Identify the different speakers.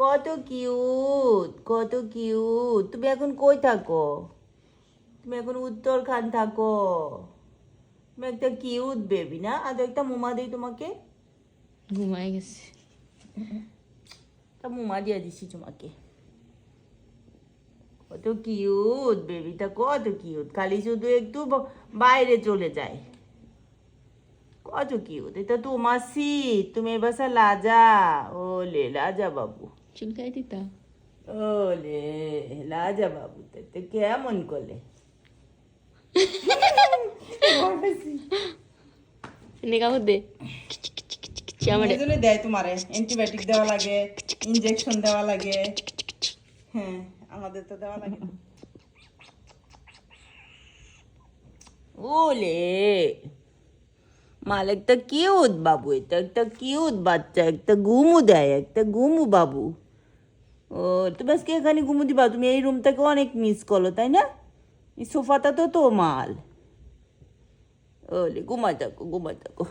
Speaker 1: কত কিউট, কত কিউট। তুমি এখন কই থাকো? তুমি এখন উত্তরখান থাকো। তুমি একটা কিউট বেবি না? আজ একটা মুমা দিই তোমাকে।
Speaker 2: ঘুমায় গেছে।
Speaker 1: তা মুমা দিয়ে দিছি তোমাকে। কত কিউট বেবিটা, কত কিউট। খালি শুধু একটু বাইরে চলে যায়। কত কিউট। এটা তোমার সিট, তুমি এবার লাজা। ওলে লাজা বাবু,
Speaker 2: চুলকাই দিতা।
Speaker 1: ওলে লাজা বাবু, তো কেমন করলে?
Speaker 2: নিকামত দে। আমার
Speaker 1: এই জন্য দেয় তোমারে, অ্যান্টিবায়োটিক দেওয়া লাগে, ইনজেকশন দেওয়া লাগে। হ্যাঁ, আমাদের তো দেওয়া লাগে না। ওলে মাল একটা কিউট বাবু, এটা একটা কিউট বাচ্চা, একটা গুমু দেয়, একটা গুমু বাবু। ও তুমি আজকে এখানে গুমু দিবা? তুমি এই রুমটাকে অনেক মিস করো তাই না? এই সোফাটা তো তোমার। ওলে ঘুমাই থাকো, ঘুমাই থাকো।